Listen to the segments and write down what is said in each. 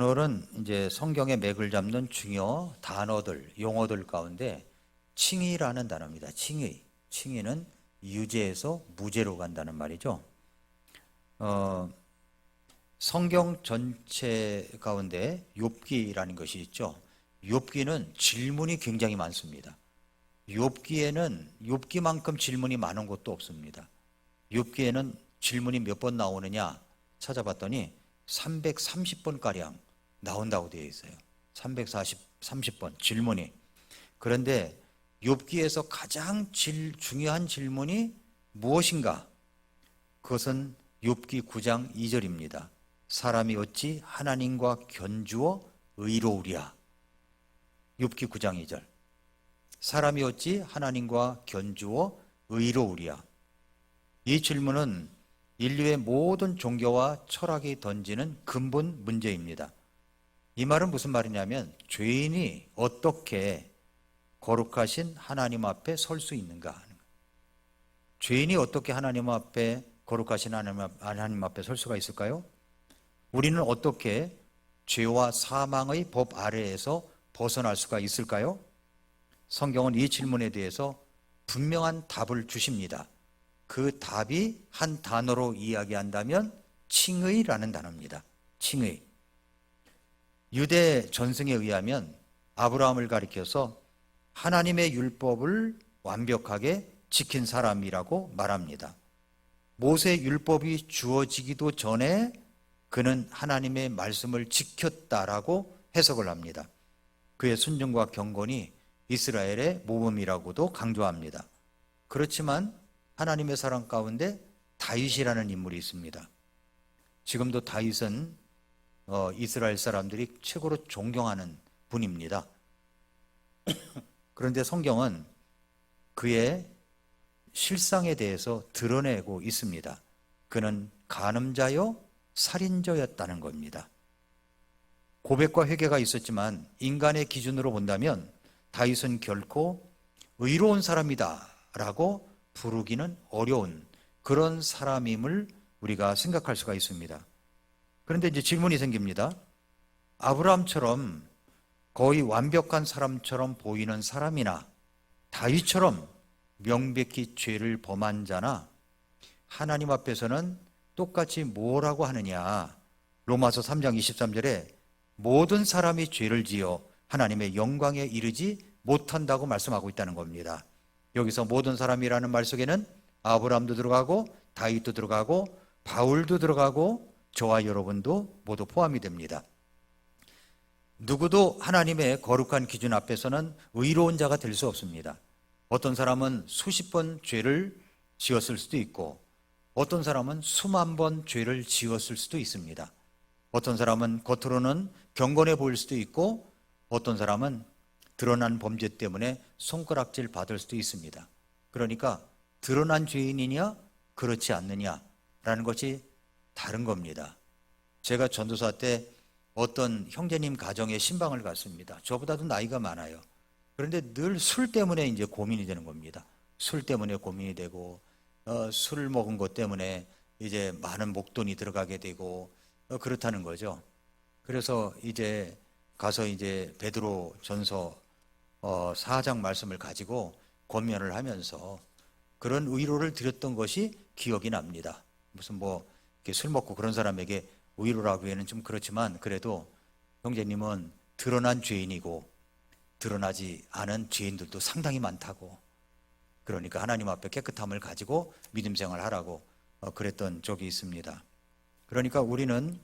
오늘은 이제 성경의 맥을 잡는 중요 단어들, 용어들 가운데 칭의라는 단어입니다. 칭의. 칭의는 유죄에서 무죄로 간다는 말이죠. 성경 전체 가운데 욥기라는 것이 있죠. 욥기는 질문이 굉장히 많습니다. 욥기만큼 질문이 많은 곳도 없습니다. 욥기에는 질문이 몇 번 나오느냐 찾아봤더니 330번가량 나온다고 되어 있어요. 330번 질문이. 그런데 욥기에서 가장 중요한 질문이 무엇인가? 그것은 욥기 9장 2절입니다. 사람이 어찌 하나님과 견주어 의로우랴. 욥기 9장 2절. 사람이 어찌 하나님과 견주어 의로우랴. 이 질문은 인류의 모든 종교와 철학이 던지는 근본 문제입니다. 이 말은 무슨 말이냐면 죄인이 어떻게 거룩하신 하나님 앞에 설 수 있는가 하는 거예요. 죄인이 어떻게 하나님 앞에 거룩하신 하나님 앞에 설 수가 있을까요? 우리는 어떻게 죄와 사망의 법 아래에서 벗어날 수가 있을까요? 성경은 이 질문에 대해서 분명한 답을 주십니다. 그 답이 한 단어로 이야기한다면 칭의라는 단어입니다. 칭의. 유대 전승에 의하면 아브라함을 가리켜서 하나님의 율법을 완벽하게 지킨 사람이라고 말합니다. 모세 율법이 주어지기도 전에 그는 하나님의 말씀을 지켰다라고 해석을 합니다. 그의 순종과 경건이 이스라엘의 모범이라고도 강조합니다. 그렇지만 하나님의 사람 가운데 다윗이라는 인물이 있습니다. 지금도 다윗은 이스라엘 사람들이 최고로 존경하는 분입니다. 그런데 성경은 그의 실상에 대해서 드러내고 있습니다. 그는 간음자요 살인자였다는 겁니다. 고백과 회개가 있었지만 인간의 기준으로 본다면 다윗은 결코 의로운 사람이다 라고 부르기는 어려운 그런 사람임을 우리가 생각할 수가 있습니다. 그런데 이제 질문이 생깁니다. 아브라함처럼 거의 완벽한 사람처럼 보이는 사람이나 다윗처럼 명백히 죄를 범한 자나 하나님 앞에서는 똑같이 뭐라고 하느냐. 로마서 3장 23절에 모든 사람이 죄를 지어 하나님의 영광에 이르지 못한다고 말씀하고 있다는 겁니다. 여기서 모든 사람이라는 말 속에는 아브라함도 들어가고 다윗도 들어가고 바울도 들어가고 저와 여러분도 모두 포함이 됩니다. 누구도 하나님의 거룩한 기준 앞에서는 의로운 자가 될 수 없습니다. 어떤 사람은 수십 번 죄를 지었을 수도 있고 어떤 사람은 수만 번 죄를 지었을 수도 있습니다. 어떤 사람은 겉으로는 경건해 보일 수도 있고 어떤 사람은 드러난 범죄 때문에 손가락질 받을 수도 있습니다. 그러니까 드러난 죄인이냐 그렇지 않느냐라는 것이 다른 겁니다. 제가 전도사 때 어떤 형제님 가정에 신방을 갔습니다. 저보다도 나이가 많아요. 그런데 늘 술 때문에 이제 고민이 되는 겁니다. 술 때문에 고민이 되고 술을 먹은 것 때문에 이제 많은 목돈이 들어가게 되고 그렇다는 거죠. 그래서 이제 가서 이제 베드로 전서 4장 말씀을 가지고 권면을 하면서 그런 위로를 드렸던 것이 기억이 납니다. 무슨 이렇게 술 먹고 그런 사람에게 위로라고 하기에는 좀 그렇지만 그래도 형제님은 드러난 죄인이고 드러나지 않은 죄인들도 상당히 많다고, 그러니까 하나님 앞에 깨끗함을 가지고 믿음 생활하라고 그랬던 적이 있습니다. 그러니까 우리는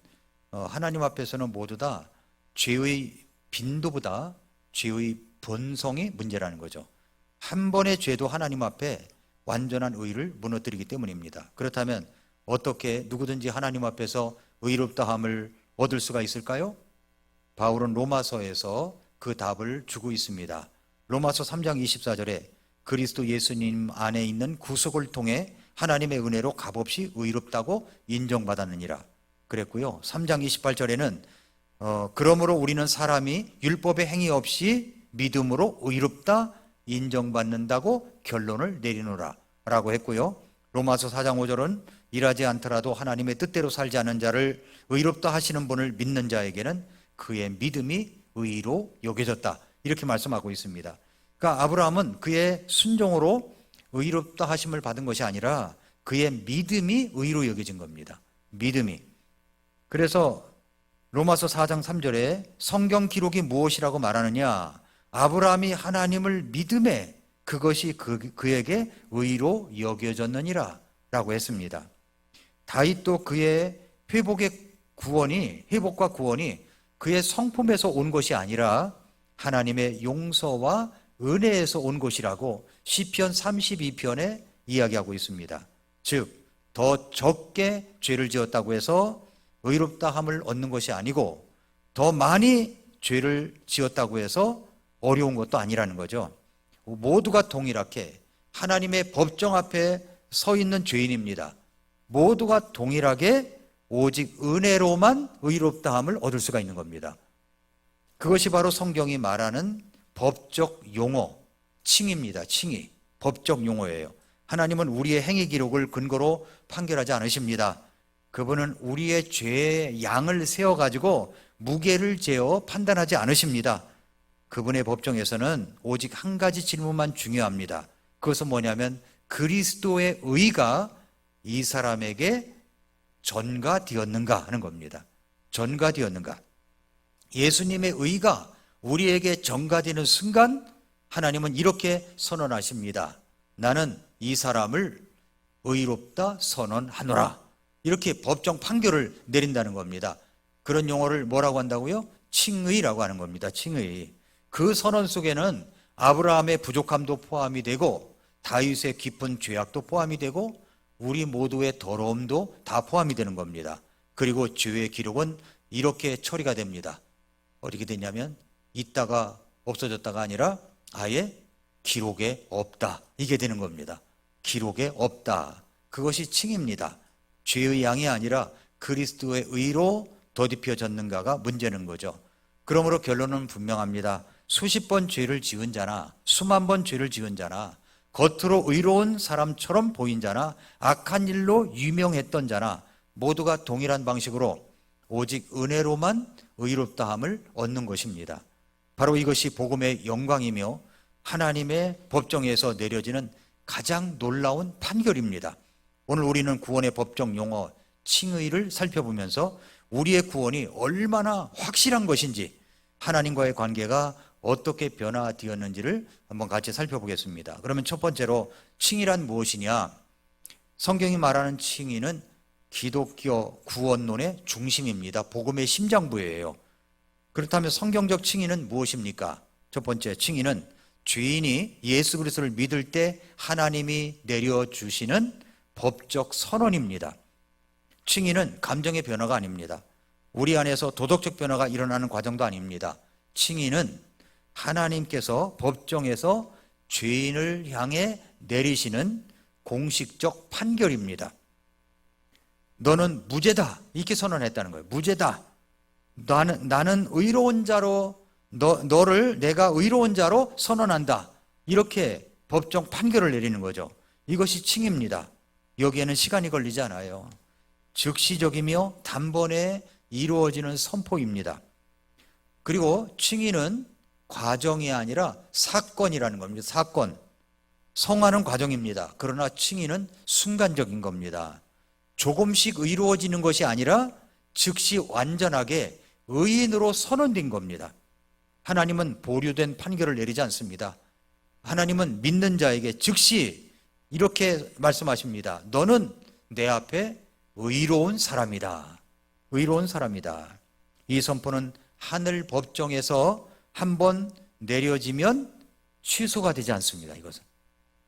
하나님 앞에서는 모두 다 죄의 빈도보다 죄의 본성이 문제라는 거죠. 한 번의 죄도 하나님 앞에 완전한 의를 무너뜨리기 때문입니다. 그렇다면 어떻게 누구든지 하나님 앞에서 의롭다함을 얻을 수가 있을까요? 바울은 로마서에서 그 답을 주고 있습니다. 로마서 3장 24절에 그리스도 예수님 안에 있는 구속을 통해 하나님의 은혜로 값없이 의롭다고 인정받았느니라 그랬고요. 3장 28절에는 그러므로 우리는 사람이 율법의 행위 없이 믿음으로 의롭다 인정받는다고 결론을 내리노라 라고 했고요. 로마서 4장 5절은 일하지 않더라도 하나님의 뜻대로 살지 않는 자를 의롭다 하시는 분을 믿는 자에게는 그의 믿음이 의로 여겨졌다. 이렇게 말씀하고 있습니다. 그러니까 아브라함은 그의 순종으로 의롭다 하심을 받은 것이 아니라 그의 믿음이 의로 여겨진 겁니다. 믿음이. 그래서 로마서 4장 3절에 성경 기록이 무엇이라고 말하느냐? 아브라함이 하나님을 믿음에 그것이 그에게 의로 여겨졌느니라 라고 했습니다. 다윗도 그의 회복과 구원이 그의 성품에서 온 것이 아니라 하나님의 용서와 은혜에서 온 것이라고 시편 32편에 이야기하고 있습니다. 즉, 더 적게 죄를 지었다고 해서 의롭다함을 얻는 것이 아니고 더 많이 죄를 지었다고 해서 어려운 것도 아니라는 거죠. 모두가 동일하게 하나님의 법정 앞에 서 있는 죄인입니다. 모두가 동일하게 오직 은혜로만 의롭다함을 얻을 수가 있는 겁니다. 그것이 바로 성경이 말하는 법적 용어, 칭의입니다. 칭의, 법적 용어예요. 하나님은 우리의 행위 기록을 근거로 판결하지 않으십니다. 그분은 우리의 죄의 양을 세어가지고 무게를 재어 판단하지 않으십니다. 그분의 법정에서는 오직 한 가지 질문만 중요합니다. 그것은 뭐냐면 그리스도의 의가 이 사람에게 전가되었는가 하는 겁니다. 전가되었는가. 예수님의 의가 우리에게 전가되는 순간 하나님은 이렇게 선언하십니다. 나는 이 사람을 의롭다 선언하노라. 이렇게 법정 판결을 내린다는 겁니다. 그런 용어를 뭐라고 한다고요? 칭의라고 하는 겁니다. 칭의. 그 선언 속에는 아브라함의 부족함도 포함이 되고 다윗의 깊은 죄악도 포함이 되고 우리 모두의 더러움도 다 포함이 되는 겁니다. 그리고 죄의 기록은 이렇게 처리가 됩니다. 어떻게 되냐면 있다가 없어졌다가 아니라 아예 기록에 없다. 이게 되는 겁니다. 기록에 없다. 그것이 칭입니다. 죄의 양이 아니라 그리스도의 의로 더딥혀졌는가가 문제는 거죠. 그러므로 결론은 분명합니다. 수십 번 죄를 지은 자나 수만 번 죄를 지은 자나 겉으로 의로운 사람처럼 보인 자나 악한 일로 유명했던 자나 모두가 동일한 방식으로 오직 은혜로만 의롭다함을 얻는 것입니다. 바로 이것이 복음의 영광이며 하나님의 법정에서 내려지는 가장 놀라운 판결입니다. 오늘 우리는 구원의 법정 용어 칭의를 살펴보면서 우리의 구원이 얼마나 확실한 것인지 하나님과의 관계가 어떻게 변화되었는지를 한번 같이 살펴보겠습니다. 그러면 첫 번째로 칭의란 무엇이냐? 성경이 말하는 칭의는 기독교 구원론의 중심입니다. 복음의 심장부예요. 그렇다면 성경적 칭의는 무엇입니까? 첫 번째 칭의는 죄인이 예수 그리스도를 믿을 때 하나님이 내려주시는 법적 선언입니다. 칭의는 감정의 변화가 아닙니다. 우리 안에서 도덕적 변화가 일어나는 과정도 아닙니다. 칭의는 하나님께서 법정에서 죄인을 향해 내리시는 공식적 판결입니다. 너는 무죄다 이렇게 선언했다는 거예요. 무죄다. 나는 의로운 자로 너를 내가 의로운 자로 선언한다. 이렇게 법정 판결을 내리는 거죠. 이것이 칭의입니다. 여기에는 시간이 걸리지 않아요. 즉시적이며 단번에 이루어지는 선포입니다. 그리고 칭의는 과정이 아니라 사건이라는 겁니다. 사건. 성하는 과정입니다. 그러나 칭의는 순간적인 겁니다. 조금씩 이루어지는 것이 아니라 즉시 완전하게 의인으로 선언된 겁니다. 하나님은 보류된 판결을 내리지 않습니다. 하나님은 믿는 자에게 즉시 이렇게 말씀하십니다. 너는 내 앞에 의로운 사람이다. 의로운 사람이다. 이 선포는 하늘 법정에서 한번 내려지면 취소가 되지 않습니다.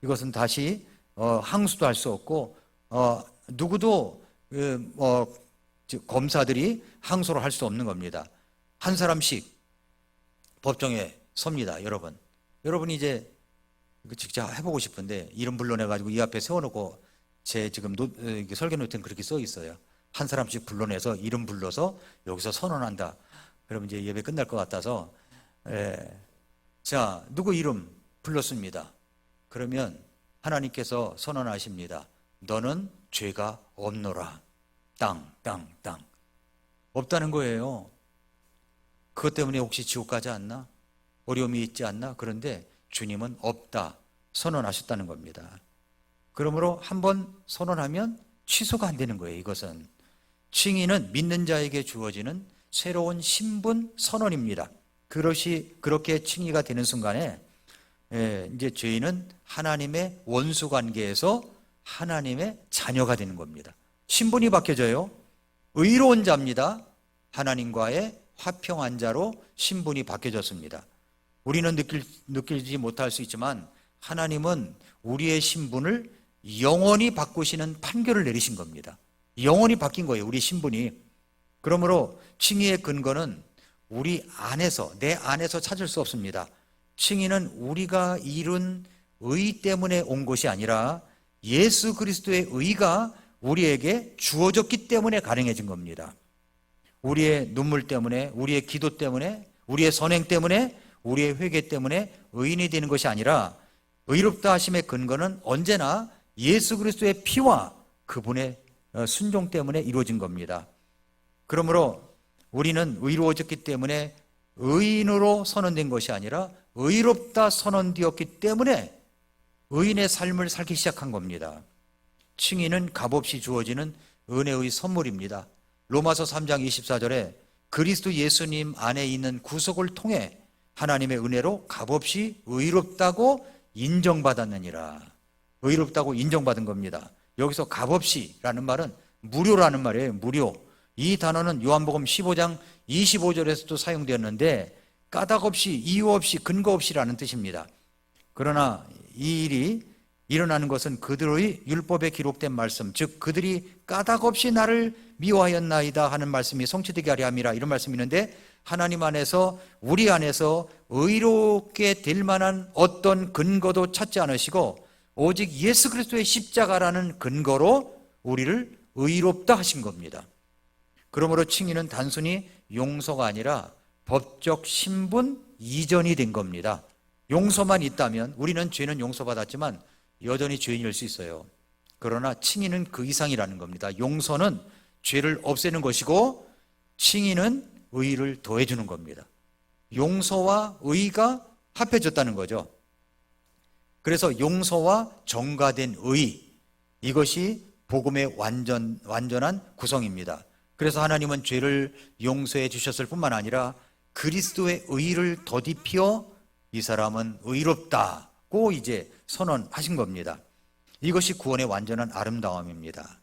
이것은 다시 항소도 할 수 없고 누구도 검사들이 항소를 할 수 없는 겁니다. 한 사람씩 법정에 섭니다. 여러분이 이제 직접 해보고 싶은데 이름 불러내가지고 이 앞에 세워놓고 제 지금 설계 노트는 그렇게 써 있어요. 한 사람씩 불러내서 이름 불러서 여기서 선언한다. 그러면 이제 예배 끝날 것 같아서 자 누구 이름 불렀습니다. 그러면 하나님께서 선언하십니다. 너는 죄가 없노라. 땅. 없다는 거예요. 그것 때문에 혹시 지옥 가지 않나? 어려움이 있지 않나? 그런데 주님은 없다 선언하셨다는 겁니다. 그러므로 한번 선언하면 취소가 안 되는 거예요. 이것은 칭의는 믿는 자에게 주어지는 새로운 신분 선언입니다. 그렇게 칭의가 되는 순간에 이제 저희는 하나님의 원수 관계에서 하나님의 자녀가 되는 겁니다. 신분이 바뀌어져요. 의로운 자입니다. 하나님과의 화평한 자로 신분이 바뀌어졌습니다. 우리는 느끼지 못할 수 있지만 하나님은 우리의 신분을 영원히 바꾸시는 판결을 내리신 겁니다. 영원히 바뀐 거예요, 우리 신분이. 그러므로 칭의의 근거는 우리 안에서, 내 안에서 찾을 수 없습니다. 칭의는 우리가 이룬 의 때문에 온 것이 아니라 예수 그리스도의 의가 우리에게 주어졌기 때문에 가능해진 겁니다. 우리의 눈물 때문에, 우리의 기도 때문에, 우리의 선행 때문에, 우리의 회개 때문에 의인이 되는 것이 아니라 의롭다 하심의 근거는 언제나 예수 그리스도의 피와 그분의 순종 때문에 이루어진 겁니다. 그러므로 우리는 의로워졌기 때문에 의인으로 선언된 것이 아니라 의롭다 선언되었기 때문에 의인의 삶을 살기 시작한 겁니다. 칭의는 값없이 주어지는 은혜의 선물입니다. 로마서 3장 24절에 그리스도 예수님 안에 있는 구속을 통해 하나님의 은혜로 값없이 의롭다고 인정받았느니라. 의롭다고 인정받은 겁니다. 여기서 값없이라는 말은 무료라는 말이에요. 무료. 이 단어는 요한복음 15장 25절에서도 사용되었는데 까닭 없이, 이유 없이, 근거 없이라는 뜻입니다. 그러나 이 일이 일어나는 것은 그들의 율법에 기록된 말씀, 즉 그들이 까닭 없이 나를 미워하였나이다 하는 말씀이 성취되게 하려 함이라, 이런 말씀이 있는데 하나님 안에서, 우리 안에서 의롭게 될 만한 어떤 근거도 찾지 않으시고 오직 예수 그리스도의 십자가라는 근거로 우리를 의롭다 하신 겁니다. 그러므로 칭의는 단순히 용서가 아니라 법적 신분 이전이 된 겁니다. 용서만 있다면, 우리는 죄는 용서받았지만 여전히 죄인일 수 있어요. 그러나 칭의는 그 이상이라는 겁니다. 용서는 죄를 없애는 것이고 칭의는 의를 더해주는 겁니다. 용서와 의가 합해졌다는 거죠. 그래서 용서와 정가된 의, 이것이 복음의 완전한 구성입니다. 그래서 하나님은 죄를 용서해 주셨을 뿐만 아니라 그리스도의 의를 더디피어 이 사람은 의롭다고 이제 선언하신 겁니다. 이것이 구원의 완전한 아름다움입니다.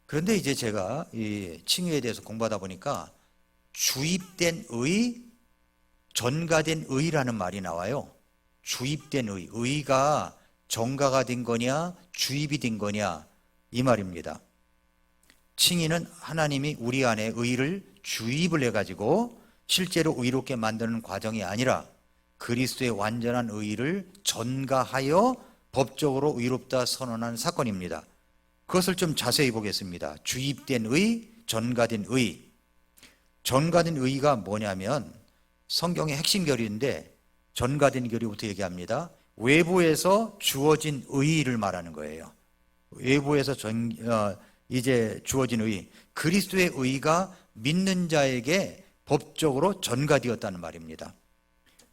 그런데 이제 제가 이 칭의에 대해서 공부하다 보니까 주입된 의, 전가된 의라는 말이 나와요. 주입된 의, 의가 정가가 된 거냐 주입이 된 거냐, 이 말입니다. 칭의는 하나님이 우리 안에 의를 주입을 해가지고 실제로 의롭게 만드는 과정이 아니라 그리스도의 완전한 의를 전가하여 법적으로 의롭다 선언한 사건입니다. 그것을 좀 자세히 보겠습니다. 주입된 의, 전가된 의. 전가된 의가 뭐냐면 성경의 핵심 결의인데, 전가된 결의부터 얘기합니다. 외부에서 주어진 의를 말하는 거예요. 외부에서 이제 주어진 의, 그리스도의 의가 믿는 자에게 법적으로 전가되었다는 말입니다.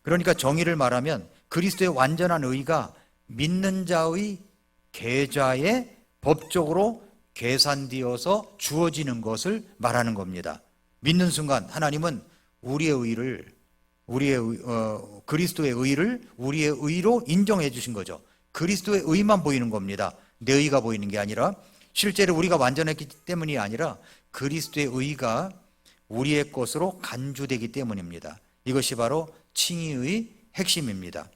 그러니까 정의를 말하면 그리스도의 완전한 의가 믿는 자의 계좌에 법적으로 계산되어서 주어지는 것을 말하는 겁니다. 믿는 순간 하나님은 그리스도의 의를 우리의 의로 인정해 주신 거죠. 그리스도의 의만 보이는 겁니다. 내 의가 보이는 게 아니라, 실제로 우리가 완전했기 때문이 아니라 그리스도의 의가 우리의 것으로 간주되기 때문입니다. 이것이 바로 칭의의 핵심입니다.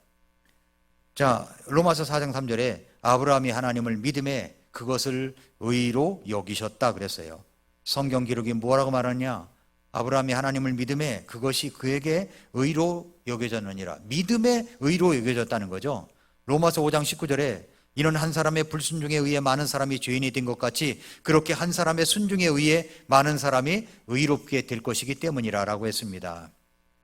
자, 로마서 4장 3절에 아브라함이 하나님을 믿음에 그것을 의로 여기셨다 그랬어요. 성경 기록이 뭐라고 말하냐? 아브라함이 하나님을 믿음에 그것이 그에게 의로 여겨졌느니라. 믿음에 의로 여겨졌다는 거죠. 로마서 5장 19절에 이는 한 사람의 불순종에 의해 많은 사람이 죄인이 된 것 같이 그렇게 한 사람의 순종에 의해 많은 사람이 의롭게 될 것이기 때문이라 라고 했습니다.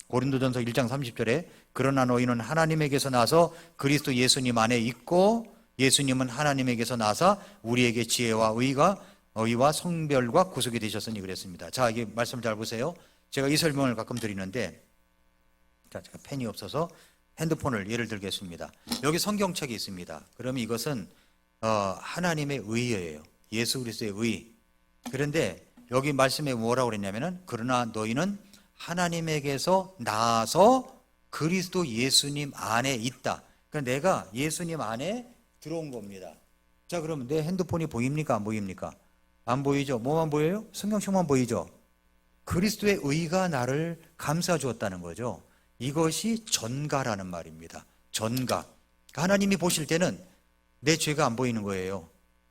고린도전서 1장 30절에 그러나 너희는 하나님에게서 나서 그리스도 예수님 안에 있고 예수님은 하나님에게서 나사 우리에게 지혜와 의와 성별과 구속이 되셨으니 그랬습니다. 자, 이게 말씀 잘 보세요. 제가 이 설명을 가끔 드리는데 자, 제가 펜이 없어서 핸드폰을 예를 들겠습니다. 여기 성경책이 있습니다. 그러면 이것은 하나님의 의예요. 예수 그리스도의 의. 그런데 여기 말씀에 뭐라고 그랬냐면은 그러나 너희는 하나님에게서 나와서 그리스도 예수님 안에 있다. 그러니까 내가 예수님 안에 들어온 겁니다. 자, 그러면 내 핸드폰이 보입니까? 안 보입니까? 안 보이죠? 뭐만 보여요? 성경책만 보이죠? 그리스도의 의가 나를 감싸 주었다는 거죠. 이것이 전가라는 말입니다. 전가. 하나님이 보실 때는 내 죄가 안 보이는 거예요.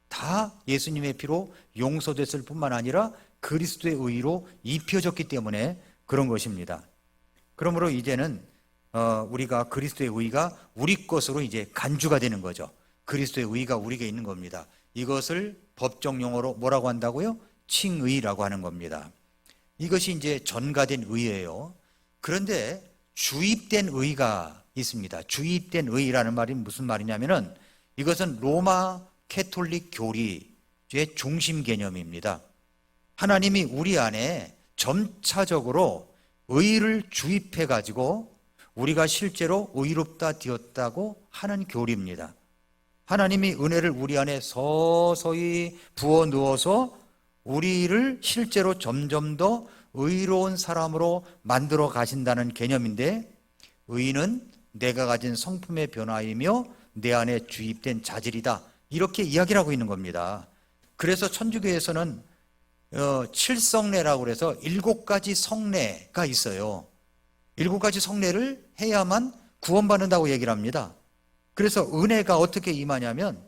다 예수님의 피로 용서됐을 뿐만 아니라 그리스도의 의로 입혀졌기 때문에 그런 것입니다. 그러므로 이제는 우리가 그리스도의 의가 우리 것으로 이제 간주가 되는 거죠. 그리스도의 의가 우리에게 있는 겁니다. 이것을 법정 용어로 뭐라고 한다고요? 칭의라고 하는 겁니다. 이것이 이제 전가된 의예요. 그런데 주입된 의가 있습니다. 주입된 의라는 말이 무슨 말이냐면은 이것은 로마 캐톨릭 교리의 중심 개념입니다. 하나님이 우리 안에 점차적으로 의를 주입해 가지고 우리가 실제로 의롭다 되었다고 하는 교리입니다. 하나님이 은혜를 우리 안에 서서히 부어 넣어서 우리를 실제로 점점 더 의로운 사람으로 만들어 가신다는 개념인데, 의는 내가 가진 성품의 변화이며 내 안에 주입된 자질이다, 이렇게 이야기를 하고 있는 겁니다. 그래서 천주교에서는 7성례라고 그래서 7가지 성례가 있어요. 7가지 성례를 해야만 구원받는다고 얘기를 합니다. 그래서 은혜가 어떻게 임하냐면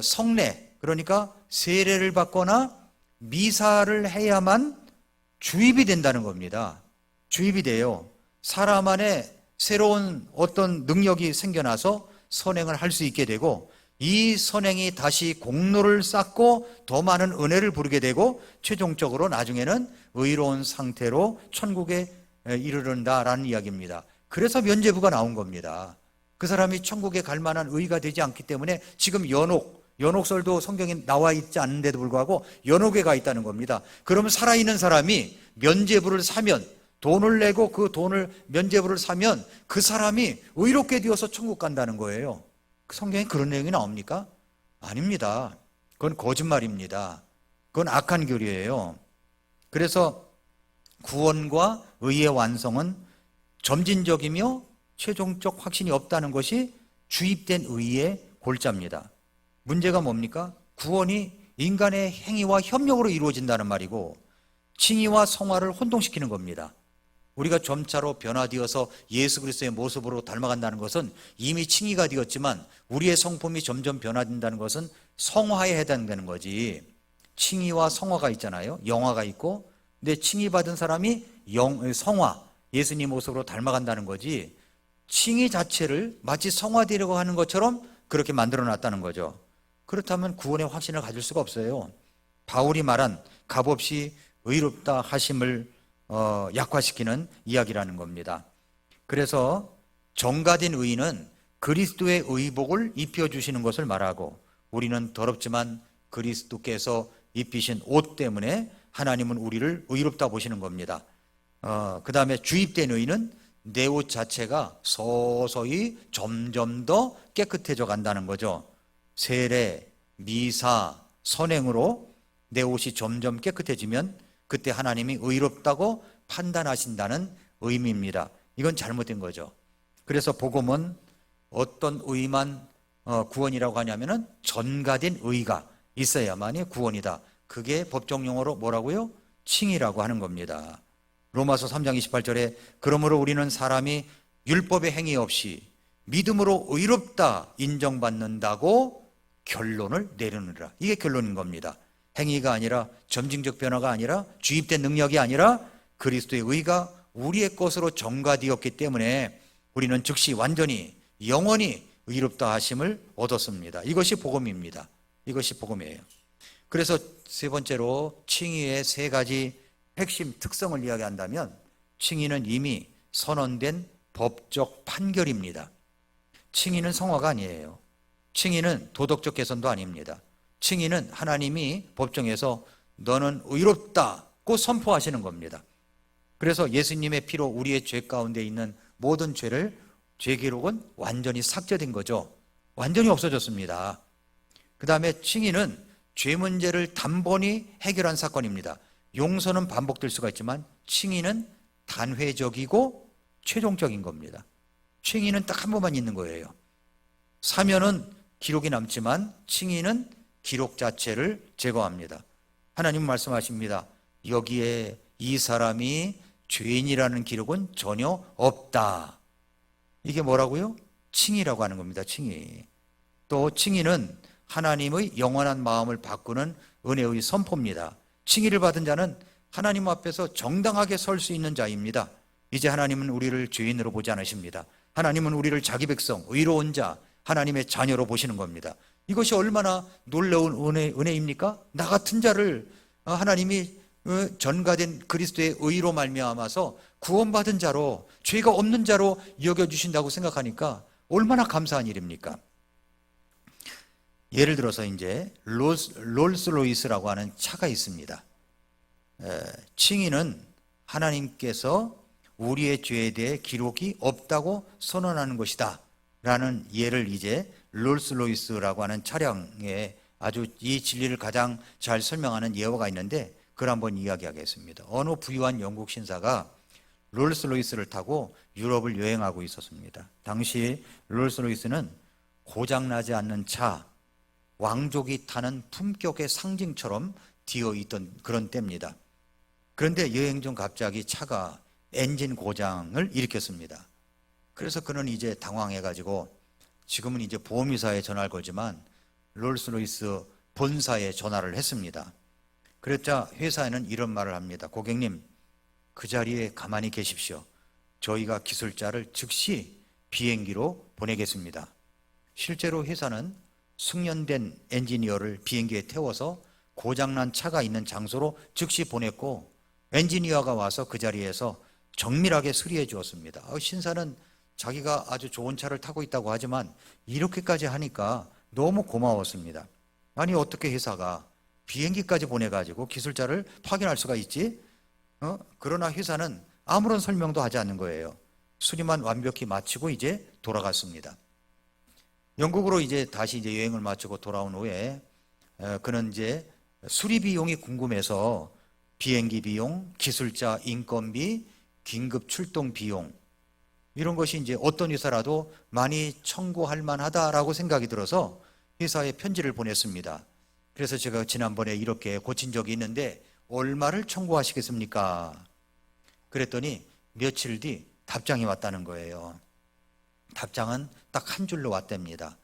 성례, 그러니까 세례를 받거나 미사를 해야만 주입이 된다는 겁니다. 주입이 돼요. 사람 안에 새로운 어떤 능력이 생겨나서 선행을 할 수 있게 되고, 이 선행이 다시 공로를 쌓고 더 많은 은혜를 부르게 되고 최종적으로 나중에는 의로운 상태로 천국에 이르른다라는 이야기입니다. 그래서 면죄부가 나온 겁니다. 그 사람이 천국에 갈 만한 의가 되지 않기 때문에 지금 연옥설도 성경에 나와 있지 않는데도 불구하고 연옥에 가 있다는 겁니다. 그러면 살아있는 사람이 면죄부를 사면, 돈을 내고 그 돈을 면죄부를 사면 그 사람이 의롭게 되어서 천국 간다는 거예요. 성경에 그런 내용이 나옵니까? 아닙니다. 그건 거짓말입니다. 그건 악한 교리예요. 그래서 구원과 의의 완성은 점진적이며 최종적 확신이 없다는 것이 주입된 의의 골자입니다. 문제가 뭡니까? 구원이 인간의 행위와 협력으로 이루어진다는 말이고 칭의와 성화를 혼동시키는 겁니다. 우리가 점차로 변화되어서 예수 그리스도의 모습으로 닮아간다는 것은 이미 칭의가 되었지만 우리의 성품이 점점 변화된다는 것은 성화에 해당되는 거지. 칭의와 성화가 있잖아요. 영화가 있고, 근데 칭의 받은 사람이 성화, 예수님 모습으로 닮아간다는 거지, 칭의 자체를 마치 성화되려고 하는 것처럼 그렇게 만들어 놨다는 거죠. 그렇다면 구원의 확신을 가질 수가 없어요. 바울이 말한 값없이 의롭다 하심을 약화시키는 이야기라는 겁니다. 그래서 정가된 의인은 그리스도의 의복을 입혀주시는 것을 말하고, 우리는 더럽지만 그리스도께서 입히신 옷 때문에 하나님은 우리를 의롭다 보시는 겁니다. 그 다음에 주입된 의인은 내 옷 자체가 서서히 점점 더 깨끗해져 간다는 거죠. 세례, 미사, 선행으로 내 옷이 점점 깨끗해지면 그때 하나님이 의롭다고 판단하신다는 의미입니다. 이건 잘못된 거죠. 그래서 복음은 어떤 의만 구원이라고 하냐면은 전가된 의가 있어야만이 구원이다. 그게 법정 용어로 뭐라고요? 칭의라고 하는 겁니다. 로마서 3장 28절에 그러므로 우리는 사람이 율법의 행위 없이 믿음으로 의롭다 인정받는다고 결론을 내리느니라. 이게 결론인 겁니다. 행위가 아니라, 점진적 변화가 아니라, 주입된 능력이 아니라 그리스도의 의가 우리의 것으로 정가되었기 때문에 우리는 즉시 완전히 영원히 의롭다 하심을 얻었습니다. 이것이 복음입니다. 이것이 복음이에요. 그래서 세 번째로 칭의의 3가지 핵심 특성을 이야기한다면, 칭의는 이미 선언된 법적 판결입니다. 칭의는 성화가 아니에요. 칭의는 도덕적 개선도 아닙니다. 칭의는 하나님이 법정에서 너는 의롭다고 선포하시는 겁니다. 그래서 예수님의 피로 우리의 죄 가운데 있는 모든 죄 기록은 완전히 삭제된 거죠. 완전히 없어졌습니다. 그 다음에 칭의는 죄 문제를 단번에 해결한 사건입니다. 용서는 반복될 수가 있지만 칭의는 단회적이고 최종적인 겁니다. 칭의는 딱 한 번만 있는 거예요. 사면은 기록이 남지만 칭의는 기록 자체를 제거합니다. 하나님은 말씀하십니다. 여기에 이 사람이 죄인이라는 기록은 전혀 없다. 이게 뭐라고요? 칭의라고 하는 겁니다. 칭의. 또 칭의는 하나님의 영원한 마음을 바꾸는 은혜의 선포입니다. 칭의를 받은 자는 하나님 앞에서 정당하게 설 수 있는 자입니다. 이제 하나님은 우리를 죄인으로 보지 않으십니다. 하나님은 우리를 자기 백성, 의로운 자, 하나님의 자녀로 보시는 겁니다. 이것이 얼마나 놀라운 은혜입니까? 나 같은 자를 하나님이 전가된 그리스도의 의로 말미암아서 구원받은 자로, 죄가 없는 자로 여겨주신다고 생각하니까 얼마나 감사한 일입니까? 예를 들어서 이제 롤스로이스라고 하는 차가 있습니다. 칭의는 하나님께서 우리의 죄에 대해 기록이 없다고 선언하는 것이다 라는 예를 이제 롤스로이스라고 하는 차량에 아주 이 진리를 가장 잘 설명하는 예화가 있는데 그걸 한번 이야기하겠습니다. 어느 부유한 영국 신사가 롤스로이스를 타고 유럽을 여행하고 있었습니다. 당시 롤스로이스는 고장나지 않는 차, 왕족이 타는 품격의 상징처럼 되어 있던 그런 때입니다. 그런데 여행 중 갑자기 차가 엔진 고장을 일으켰습니다. 그래서 그는 이제 당황해가지고 지금은 이제 보험회사에 전화를 걸지만 롤스로이스 본사에 전화를 했습니다. 그랬자 회사에는 이런 말을 합니다. 고객님, 그 자리에 가만히 계십시오. 저희가 기술자를 즉시 비행기로 보내겠습니다. 실제로 회사는 숙련된 엔지니어를 비행기에 태워서 고장난 차가 있는 장소로 즉시 보냈고 엔지니어가 와서 그 자리에서 정밀하게 수리해 주었습니다. 신사는 자기가 아주 좋은 차를 타고 있다고 하지만 이렇게까지 하니까 너무 고마웠습니다. 아니 어떻게 회사가 비행기까지 보내가지고 기술자를 파견할 수가 있지? 그러나 회사는 아무런 설명도 하지 않는 거예요. 수리만 완벽히 마치고 이제 돌아갔습니다. 영국으로 이제 다시 이제 여행을 마치고 돌아온 후에 그는 이제 수리 비용이 궁금해서 비행기 비용, 기술자 인건비, 긴급 출동 비용 이런 것이 이제 어떤 회사라도 많이 청구할 만하다라고 생각이 들어서 회사에 편지를 보냈습니다. 그래서 제가 지난번에 이렇게 고친 적이 있는데 얼마를 청구하시겠습니까? 그랬더니 며칠 뒤 답장이 왔다는 거예요. 답장은 딱 한 줄로 왔답니다.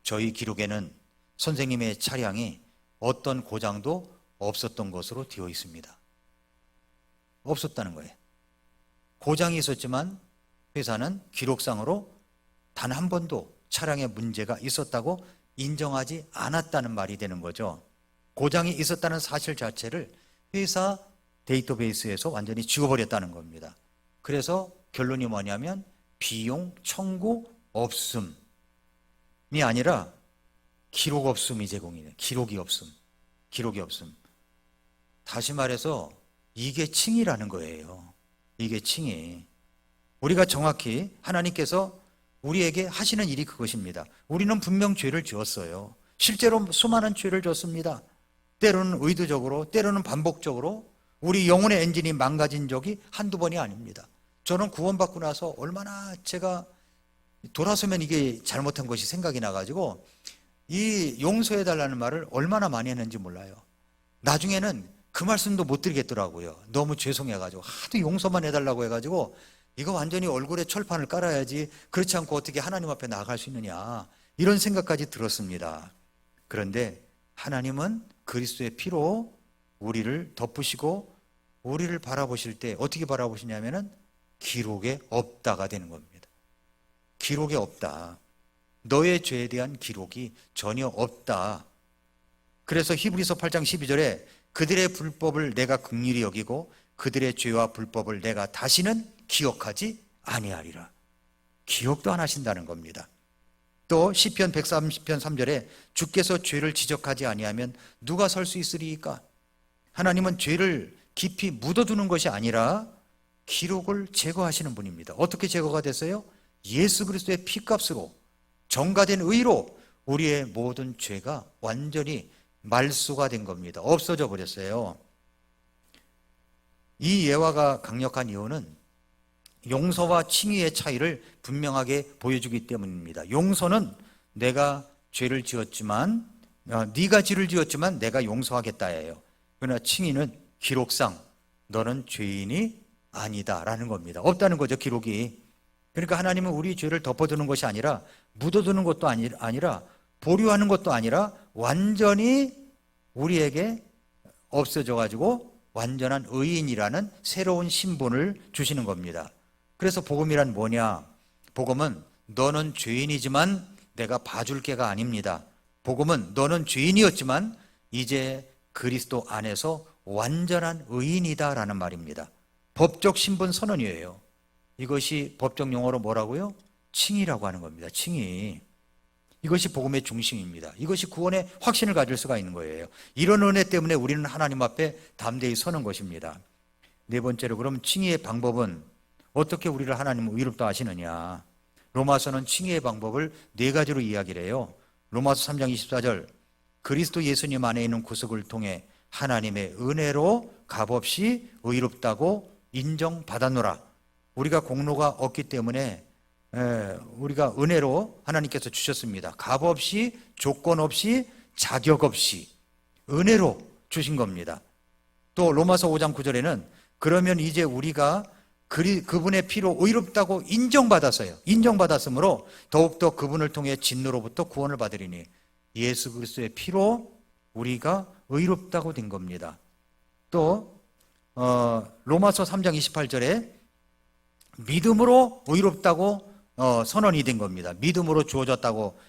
저희 기록에는 선생님의 차량이 어떤 고장도 없었던 것으로 되어 있습니다. 없었다는 거예요. 고장이 있었지만 회사는 기록상으로 단 한 번도 차량에 문제가 있었다고 인정하지 않았다는 말이 되는 거죠. 고장이 있었다는 사실 자체를 회사 데이터베이스에서 완전히 지워버렸다는 겁니다. 그래서 결론이 뭐냐면 비용 청구 없음이 아니라 기록 없음이 제공이네. 기록이 없음. 기록이 없음. 다시 말해서 이게 칭의라는 거예요. 이게 칭의. 우리가 정확히 하나님께서 우리에게 하시는 일이 그것입니다. 우리는 분명 죄를 지었어요. 실제로 수많은 죄를 졌습니다. 때로는 의도적으로, 때로는 반복적으로 우리 영혼의 엔진이 망가진 적이 한두 번이 아닙니다. 저는 구원받고 나서 얼마나 제가 돌아서면 이게 잘못한 것이 생각이 나가지고 이 용서해달라는 말을 얼마나 많이 했는지 몰라요. 나중에는 그 말씀도 못 드리겠더라고요. 너무 죄송해가지고 하도 용서만 해달라고 해가지고 이거 완전히 얼굴에 철판을 깔아야지 그렇지 않고 어떻게 하나님 앞에 나아갈 수 있느냐 이런 생각까지 들었습니다. 그런데 하나님은 그리스도의 피로 우리를 덮으시고 우리를 바라보실 때 어떻게 바라보시냐면은 기록에 없다가 되는 겁니다. 기록에 없다. 너의 죄에 대한 기록이 전혀 없다. 그래서 히브리서 8장 12절에 그들의 불법을 내가 긍휼히 여기고 그들의 죄와 불법을 내가 다시는 기억하지 아니하리라. 기억도 안 하신다는 겁니다. 또 시편 130편 3절에 주께서 죄를 지적하지 아니하면 누가 설 수 있으리이까? 하나님은 죄를 깊이 묻어두는 것이 아니라 기록을 제거하시는 분입니다. 어떻게 제거가 됐어요? 예수 그리스도의 피값으로 정가된 의로 우리의 모든 죄가 완전히 말소가 된 겁니다. 없어져 버렸어요. 이 예화가 강력한 이유는 용서와 칭의의 차이를 분명하게 보여주기 때문입니다. 용서는 내가 죄를 지었지만 네가 죄를 지었지만 내가 용서하겠다예요. 그러나 칭의는 기록상 너는 죄인이 아니다라는 겁니다. 없다는 거죠, 기록이. 그러니까 하나님은 우리 죄를 덮어두는 것이 아니라 묻어두는 것도 아니라 보류하는 것도 아니라 완전히 우리에게 없어져 가지고 완전한 의인이라는 새로운 신분을 주시는 겁니다. 그래서 복음이란 뭐냐? 복음은 너는 죄인이지만 내가 봐줄 게가 아닙니다. 복음은 너는 죄인이었지만 이제 그리스도 안에서 완전한 의인이다라는 말입니다. 법적 신분 선언이에요. 이것이 법적 용어로 뭐라고요? 칭의라고 하는 겁니다. 칭의. 이것이 복음의 중심입니다. 이것이 구원의 확신을 가질 수가 있는 거예요. 이런 은혜 때문에 우리는 하나님 앞에 담대히 서는 것입니다. 네 번째로, 그럼 칭의의 방법은 어떻게 우리를 하나님은 의롭다 하시느냐? 로마서는 칭의의 방법을 네 가지로 이야기를 해요. 로마서 3장 24절, 그리스도 예수님 안에 있는 구속을 통해 하나님의 은혜로 값없이 의롭다고 인정받았노라. 우리가 공로가 없기 때문에 우리가 은혜로 하나님께서 주셨습니다. 값없이, 조건 없이, 자격 없이 은혜로 주신 겁니다. 또 로마서 5장 9절에는 그러면 이제 우리가 그분의 피로 의롭다고 인정받았으므로 더욱더 그분을 통해 진노로부터 구원을 받으리니 예수 그리스도의 피로 우리가 의롭다고 된 겁니다. 또 로마서 3장 28절에 믿음으로 의롭다고 선언이 된 겁니다. 믿음으로 주어졌다고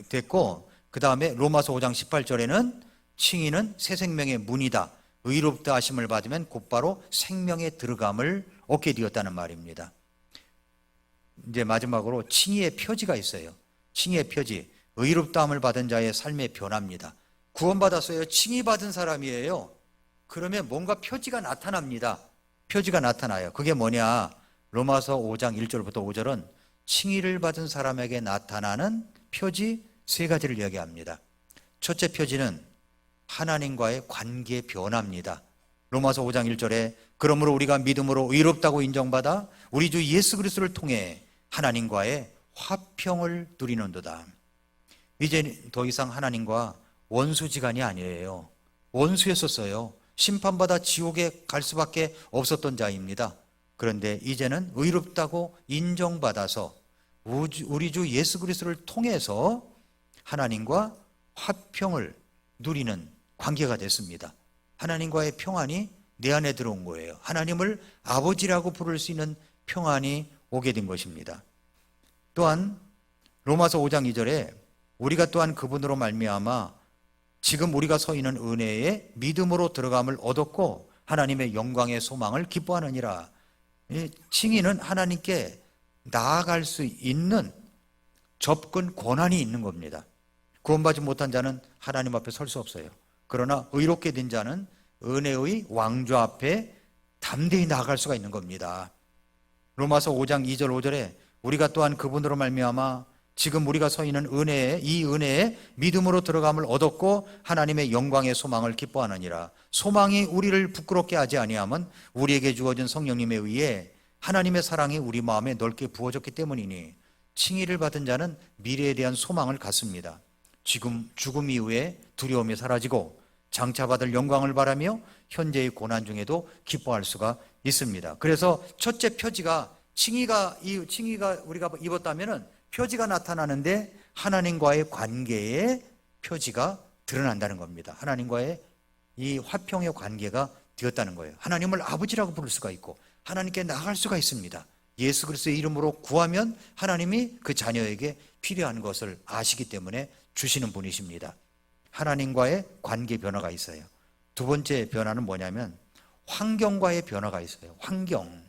됐고, 그 다음에 로마서 5장 18절에는 칭의는 새 생명의 문이다. 의롭다 하심을 받으면 곧바로 생명에 들어감을 얻게 되었다는 말입니다. 이제 마지막으로 칭의의 표지가 있어요. 칭의의 표지, 의롭다함을 받은 자의 삶의 변화입니다. 구원받았어요. 칭의받은 사람이에요. 그러면 뭔가 표지가 나타납니다. 표지가 나타나요. 그게 뭐냐? 로마서 5장 1절부터 5절은 칭의를 받은 사람에게 나타나는 표지 세 가지를 이야기합니다. 첫째 표지는 하나님과의 관계 변화입니다. 로마서 5장 1절에 그러므로 우리가 믿음으로 의롭다고 인정받아 우리 주 예수 그리스도를 통해 하나님과의 화평을 누리는도다. 이제 더 이상 하나님과 원수지간이 아니에요. 원수였었어요. 심판받아 지옥에 갈 수밖에 없었던 자입니다. 그런데 이제는 의롭다고 인정받아서 우리 주 예수 그리스도를 통해서 하나님과 화평을 누리는 관계가 됐습니다. 하나님과의 평안이 내 안에 들어온 거예요. 하나님을 아버지라고 부를 수 있는 평안이 오게 된 것입니다. 또한 로마서 5장 2절에 우리가 또한 그분으로 말미암아 지금 우리가 서 있는 은혜에 믿음으로 들어감을 얻었고 하나님의 영광의 소망을 기뻐하느니라. 칭의는 하나님께 나아갈 수 있는 접근 권한이 있는 겁니다. 구원받지 못한 자는 하나님 앞에 설 수 없어요. 그러나 의롭게 된 자는 은혜의 왕좌 앞에 담대히 나아갈 수가 있는 겁니다. 로마서 5장 2절 5절에 우리가 또한 그분으로 말미암아 지금 우리가 서 있는 이 은혜에 믿음으로 들어감을 얻었고 하나님의 영광의 소망을 기뻐하느니라. 소망이 우리를 부끄럽게 하지 아니하면 우리에게 주어진 성령님에 의해 하나님의 사랑이 우리 마음에 넓게 부어졌기 때문이니 칭의를 받은 자는 미래에 대한 소망을 갖습니다. 지금 죽음 이후에 두려움이 사라지고 장차받을 영광을 바라며 현재의 고난 중에도 기뻐할 수가 있습니다. 그래서 첫째 표지가 칭의가 우리가 입었다면은 표지가 나타나는데 하나님과의 관계의 표지가 드러난다는 겁니다. 하나님과의 이 화평의 관계가 되었다는 거예요. 하나님을 아버지라고 부를 수가 있고 하나님께 나아갈 수가 있습니다. 예수 그리스도의 이름으로 구하면 하나님이 그 자녀에게 필요한 것을 아시기 때문에 주시는 분이십니다. 하나님과의 관계 변화가 있어요. 두 번째 변화는 뭐냐면 환경과의 변화가 있어요. 환경.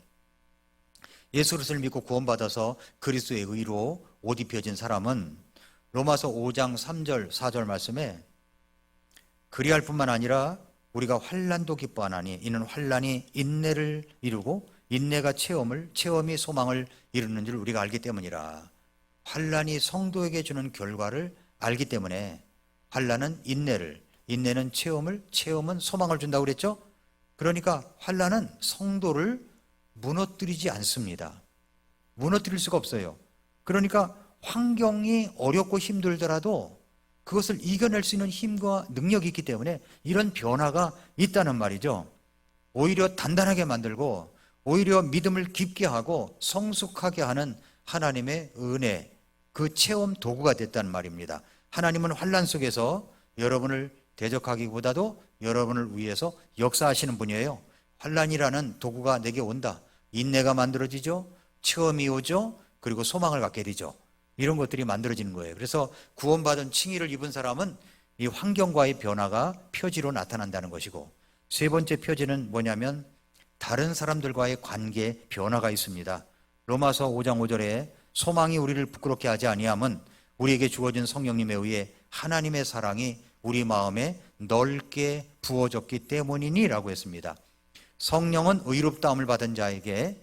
예수 그리스도를 믿고 구원받아서 그리스도의 의로 옷 입혀진 사람은 로마서 5장 3절 4절 말씀에 그리할 뿐만 아니라 우리가 환난도 기뻐하나니 이는 환난이 인내를 이루고 인내가 체험이 소망을 이루는 줄 우리가 알기 때문이라. 환난이 성도에게 주는 결과를 알기 때문에 환난은 인내는 체험은 소망을 준다고 그랬죠? 그러니까 환난은 성도를 무너뜨리지 않습니다. 무너뜨릴 수가 없어요. 그러니까 환경이 어렵고 힘들더라도 그것을 이겨낼 수 있는 힘과 능력이 있기 때문에 이런 변화가 있다는 말이죠. 오히려 단단하게 만들고 오히려 믿음을 깊게 하고 성숙하게 하는 하나님의 은혜, 그 체험 도구가 됐다는 말입니다. 하나님은 환난 속에서 여러분을 대적하기보다도 여러분을 위해서 역사하시는 분이에요. 환난이라는 도구가 내게 온다. 인내가 만들어지죠. 체험이 오죠. 그리고 소망을 갖게 되죠. 이런 것들이 만들어지는 거예요. 그래서 구원받은 칭의를 입은 사람은 이 환경과의 변화가 표지로 나타난다는 것이고, 세 번째 표지는 뭐냐면 다른 사람들과의 관계에 변화가 있습니다. 로마서 5장 5절에 소망이 우리를 부끄럽게 하지 아니함은 우리에게 주어진 성령님에 의해 하나님의 사랑이 우리 마음에 넓게 부어졌기 때문이니 라고 했습니다. 성령은 의롭다함을 받은 자에게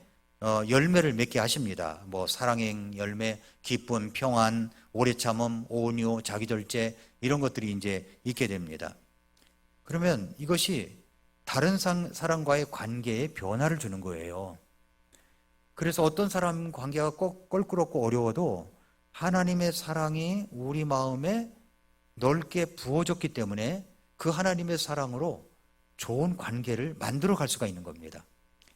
열매를 맺게 하십니다. 사랑의 열매, 기쁨, 평안, 오래 참음, 온유, 자기절제 이런 것들이 이제 있게 됩니다. 그러면 이것이 다른 사람과의 관계에 변화를 주는 거예요. 그래서 어떤 사람 관계가 꼭 껄끄럽고 어려워도 하나님의 사랑이 우리 마음에 넓게 부어졌기 때문에 그 하나님의 사랑으로 좋은 관계를 만들어 갈 수가 있는 겁니다.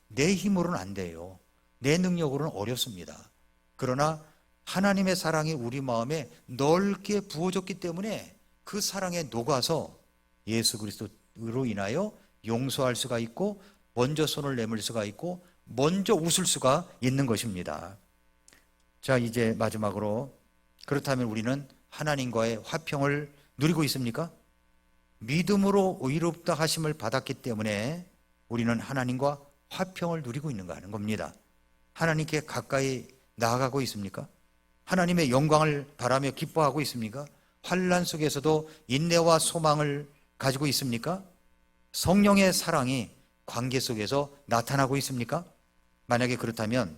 내 힘으로는 안 돼요. 내 능력으로는 어렵습니다. 그러나 하나님의 사랑이 우리 마음에 넓게 부어졌기 때문에 그 사랑에 녹아서 예수 그리스도로 인하여 용서할 수가 있고 먼저 손을 내밀 수가 있고 먼저 웃을 수가 있는 것입니다. 자, 이제 마지막으로, 그렇다면 우리는 하나님과의 화평을 누리고 있습니까? 믿음으로 의롭다 하심을 받았기 때문에 우리는 하나님과 화평을 누리고 있는가 하는 겁니다. 하나님께 가까이 나아가고 있습니까? 하나님의 영광을 바라며 기뻐하고 있습니까? 환난 속에서도 인내와 소망을 가지고 있습니까? 성령의 사랑이 관계 속에서 나타나고 있습니까? 만약에 그렇다면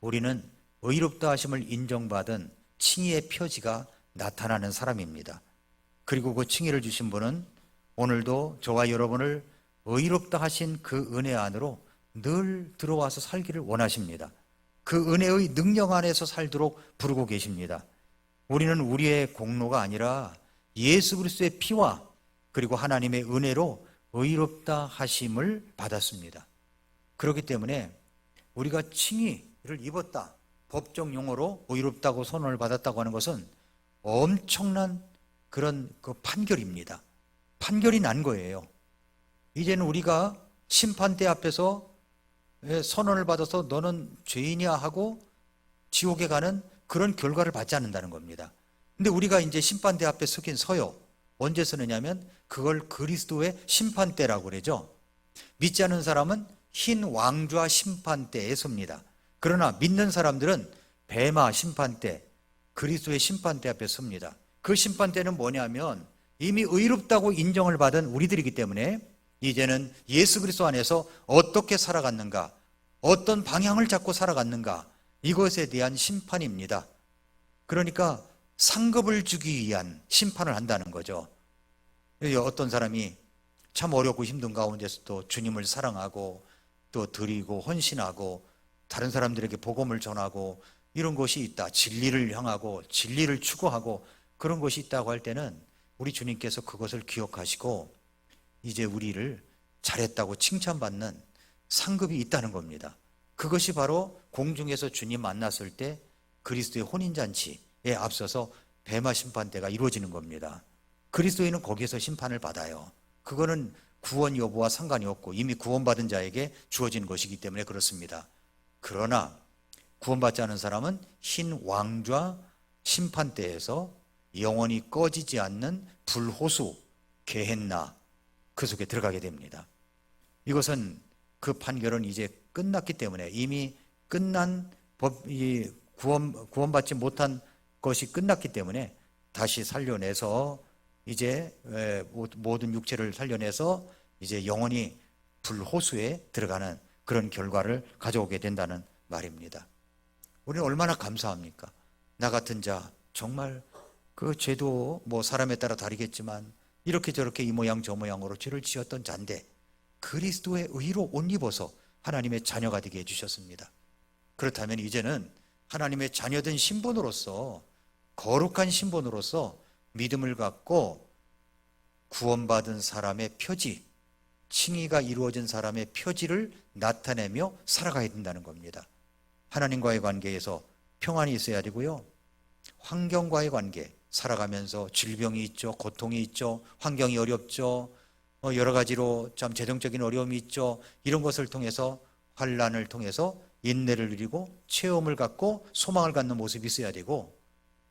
우리는 의롭다 하심을 인정받은 칭의의 표지가 나타나는 사람입니다. 그리고 그 칭의를 주신 분은 오늘도 저와 여러분을 의롭다 하신 그 은혜 안으로 늘 들어와서 살기를 원하십니다. 그 은혜의 능력 안에서 살도록 부르고 계십니다. 우리는 우리의 공로가 아니라 예수 그리스도의 피와 그리고 하나님의 은혜로 의롭다 하심을 받았습니다. 그렇기 때문에 우리가 칭의를 입었다, 법정 용어로 의롭다고 선언을 받았다고 하는 것은 엄청난 그런 그 판결입니다. 판결이 난 거예요. 이제는 우리가 심판대 앞에서 선언을 받아서 너는 죄인이야 하고 지옥에 가는 그런 결과를 받지 않는다는 겁니다. 근데 우리가 이제 심판대 앞에 서요. 언제 서느냐면 그걸 그리스도의 심판대라고 그러죠. 믿지 않는 사람은 흰 왕좌 심판대에 섭니다. 그러나 믿는 사람들은 베마 심판대, 그리스도의 심판대 앞에 섭니다. 그 심판대는 뭐냐면 이미 의롭다고 인정을 받은 우리들이기 때문에 이제는 예수 그리스도 안에서 어떻게 살아갔는가, 어떤 방향을 잡고 살아갔는가, 이것에 대한 심판입니다. 그러니까 상급을 주기 위한 심판을 한다는 거죠. 어떤 사람이 참 어렵고 힘든 가운데서도 주님을 사랑하고 또 드리고 헌신하고 다른 사람들에게 복음을 전하고 이런 것이 있다. 진리를 향하고 진리를 추구하고 그런 것이 있다고 할 때는 우리 주님께서 그것을 기억하시고 이제 우리를 잘했다고 칭찬받는 상급이 있다는 겁니다. 그것이 바로 공중에서 주님 만났을 때 그리스도의 혼인잔치에 앞서서 베마 심판대가 이루어지는 겁니다. 그리스도인은 거기에서 심판을 받아요. 그거는 구원 여부와 상관이 없고 이미 구원받은 자에게 주어진 것이기 때문에 그렇습니다. 그러나 구원받지 않은 사람은 흰 왕좌 심판대에서 영원히 꺼지지 않는 불호수 게헨나 그 속에 들어가게 됩니다. 이것은 그 판결은 이제 끝났기 때문에 이미 끝난 구원받지 못한 것이 끝났기 때문에 다시 살려내서 이제 모든 육체를 살려내서 이제 영원히 불호수에 들어가는 그런 결과를 가져오게 된다는 말입니다. 우리는 얼마나 감사합니까? 나 같은 자, 정말 그 죄도 뭐 사람에 따라 다르겠지만 이렇게 저렇게 이 모양 저 모양으로 죄를 지었던 자인데 그리스도의 의로 옷 입어서 하나님의 자녀가 되게 해주셨습니다. 그렇다면 이제는 하나님의 자녀된 신분으로서, 거룩한 신분으로서 믿음을 갖고 구원받은 사람의 표지, 칭의가 이루어진 사람의 표지를 나타내며 살아가야 된다는 겁니다. 하나님과의 관계에서 평안이 있어야 되고요, 환경과의 관계, 살아가면서 질병이 있죠, 고통이 있죠, 환경이 어렵죠, 여러 가지로 참 재정적인 어려움이 있죠. 이런 것을 통해서, 환난을 통해서 인내를 누리고 체험을 갖고 소망을 갖는 모습이 있어야 되고,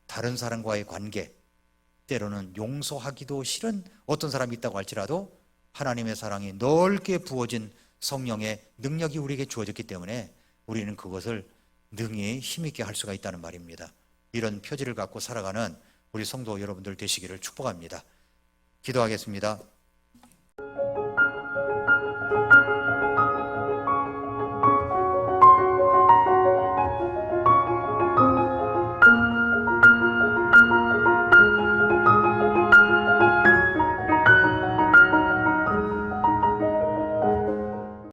다른 사람과의 관계, 때로는 용서하기도 싫은 어떤 사람이 있다고 할지라도 하나님의 사랑이 넓게 부어진 성령의 능력이 우리에게 주어졌기 때문에 우리는 그것을 능히 힘있게 할 수가 있다는 말입니다. 이런 표지를 갖고 살아가는 우리 성도 여러분들 되시기를 축복합니다. 기도하겠습니다.